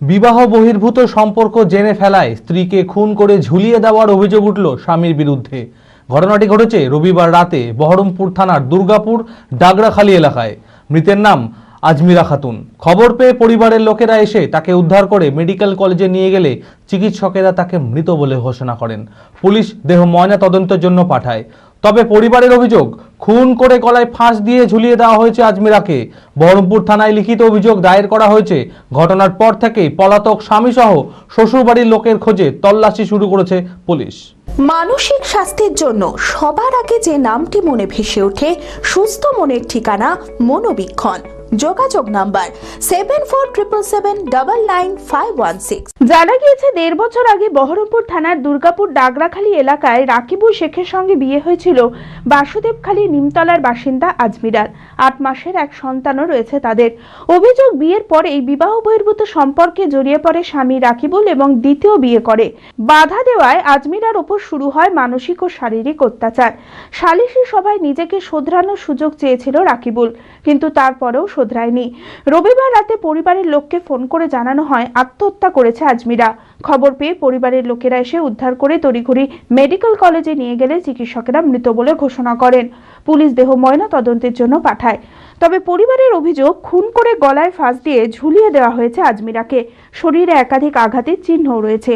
বিবাহ বহির্ভূত সম্পর্ক জেনে ফেলায় স্ত্রীকে খুন করে ঝুলিয়ে দেওয়ার অভিযোগ উঠল স্বামীর বিরুদ্ধে। ঘটনাটি ঘটেছে রবিবার রাতে বহরমপুর থানার দুর্গাপুর ডাগরাখালী এলাকায়। মৃতের নাম আজমিরা খাতুন। খবর পেয়ে পরিবারের লোকেরা এসে তাকে উদ্ধার করে মেডিকেল কলেজে নিয়ে গেলে চিকিৎসকেরা তাকে মৃত বলে ঘোষণা করেন। পুলিশ দেহ ময়না তদন্তের জন্য পাঠায়। তবে পরিবারের অভিযোগ, খুন করে গলায় ফাঁস দিয়ে ঝুলিয়ে দেওয়া হয়েছে আজমিরাকে। বহরমপুর থানায় লিখিত অভিযোগ দায়ের করা হয়েছে। ঘটনার পর থেকেই পলাতক স্বামী সহ শ্বশুরবাড়ির লোকের খোঁজে তল্লাশি শুরু করেছে পুলিশ। মানসিক স্বাস্থ্যের জন্য সবার আগে যে নামটি মনে ভেসে ওঠে, সুস্থ মনের ঠিকানা মনোবীক্ষণ। যোগাযোগ নাম্বার 7477799516। জানা গিয়েছে 1.5 বছর আগে বহরমপুর থানার দুর্গাপুর ডাগরাখালী এলাকায় রাকিবুল শেখের সঙ্গে বিয়ে হয়েছিল বাসুদেবখালী নিমতলার বাসিন্দা আজমিরার। 8 মাসের এক সন্তানও রয়েছে তাদের। অভিযোগ, বিয়ের পরেই বিবাহ বহির্ভূত সম্পর্কে জড়িয়ে পড়ে স্বামী রাকিবুল এবং দ্বিতীয় বিয়ে করে। বাধা দেওয়ায় আজমিরার ওপর শুরু হয় মানসিক ও শারীরিক অত্যাচার। সালিশি সভায় নিজেকে শোধরানোর সুযোগ চেয়েছিল রাকিবুল, কিন্তু তারপরেও শোধরায়নি। রবিবার রাতে পরিবারের লোককে ফোন করে জানানো হয় আত্মহত্যা করেছে আজমিরা। খবর পেয়ে পরিবারের লোকেরা এসে উদ্ধার করে তড়িঘড়ি মেডিকেল কলেজে নিয়ে গেলে চিকিৎসকেরা মৃত বলে ঘোষণা করেন। পুলিশ দেহ ময়না তদন্তের জন্য পাঠায়। তবে পরিবারের অভিযোগ, খুন করে গলায় ফাঁস দিয়ে ঝুলিয়ে দেওয়া হয়েছে আজমিরাকে। শরীরে একাধিক আঘাতের চিহ্নও রয়েছে।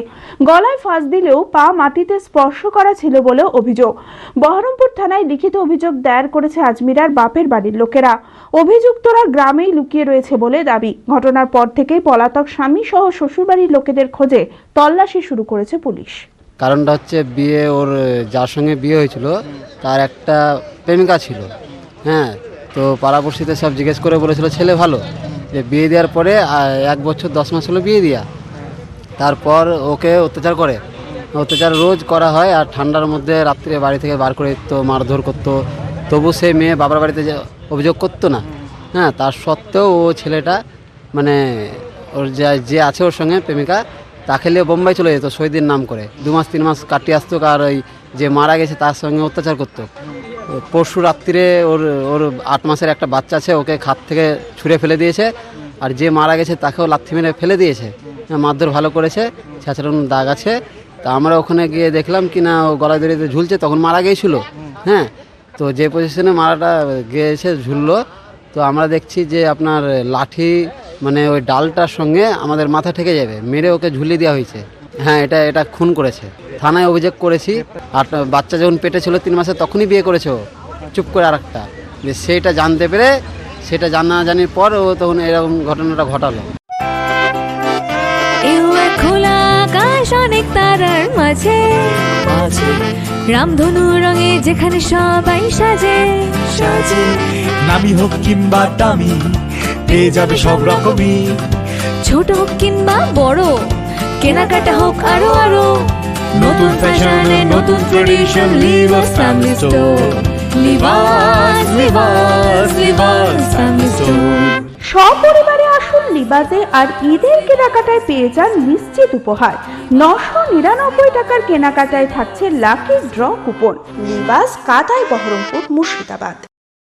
গলায় ফাঁস দিলেও পা মাটিতে স্পর্শ করা ছিল বলেও অভিযোগ। বহরমপুর থানায় লিখিত অভিযোগ দায়ের করেছে আজমিরার বাপের বাড়ির লোকেরা। অভিযুক্তরা গ্রামেই লুকিয়ে রয়েছে বলে দাবি। ঘটনার পর থেকেই পলাতক স্বামী সহ শ্বশুরবাড়ির লোকেদের খোঁজে তল্লাশি শুরু করেছে পুলিশ। কারণটা হচ্ছে, বিয়ে ওর যার সঙ্গে বিয়ে হয়েছিল তার একটা প্রেমিকা ছিল। হ্যাঁ, তো পাড়াপড়শিতে সব জিজ্ঞেস করে বলেছিল ছেলে ভালো, যে বিয়ে দেওয়ার পরে 1 বছর 10 মাস হলো বিয়ে দেওয়া। তারপর ওকে অত্যাচার রোজ করা হয়। আর ঠান্ডার মধ্যে রাত্রে বাড়ি থেকে বার করে দিত, মারধর করতো। তবু সেই মেয়ে বাবার বাড়িতে অভিযোগ করতো না। হ্যাঁ, তার সত্ত্বেও ও ছেলেটা মানে ওর যে আছে ওর সঙ্গে প্রেমিকা, তাকে নিয়ে বোম্বাই চলে যেত শহীদের নাম করে। 2 মাস 3 মাস কাটিয়ে আসতো। আর ওই যে মারা গেছে তার সঙ্গে অত্যাচার করতো। পরশু রাত্রিরে ওর 8 মাসের একটা বাচ্চা আছে, ওকে খাট থেকে ছুঁড়ে ফেলে দিয়েছে। আর যে মারা গেছে তাকেও লাথি মেরে ফেলে দিয়েছে। মারধর ভালো করেছে, ছেঁচড়ানো দাগ আছে। তা আমরা ওখানে গিয়ে দেখলাম কি না ও গলায় দড়িতে ঝুলছে, তখন মারা গিয়েছিল। হ্যাঁ, তো যে পজিশনে মারাটা গিয়েছে ঝুললো, তো আমরা দেখছি যে আপনার লাঠি মানে ওই ডালটার সঙ্গে আমাদের মাথা ঠেকে যাবে, মেরে ওকে ঝুলিয়ে দেওয়া হয়েছে। হ্যাঁ, এটা খুন করেছে। থানায় অভিযোগ করেছি। আর বাচ্চা যখন পেটে ছিল 3 মাসে, তখনই বিয়ে করেছে ও চুপ করে আরেকটা। যে সেটা জানতে পেরে, সেটা জানাজানির পর ও তখন এরকম ঘটনাটা ঘটালো। খোলা আকাশ, অনেক তারার মাঝে রামধনু রঙে যেখানে সবাই সাজে। নামি হোক কিংবা দামি, পেয়ে যাবে সব রকমই। ছোট হোক কিংবা বড়, কেনাকাটা হোক আরো আরো। নতুন ফ্যাশনে নতুন tradition, Libas family store. Libas family store. সপরিবারে আসুন লিবাজে আর ঈদের কেনাকাটায় পেয়ে যান নিশ্চিত উপহার। 999 টাকার কেনাকাটায় থাকছে লাকি ড্র কুপন। লিবাস, কাতাই, বহরমপুর, মুর্শিদাবাদ।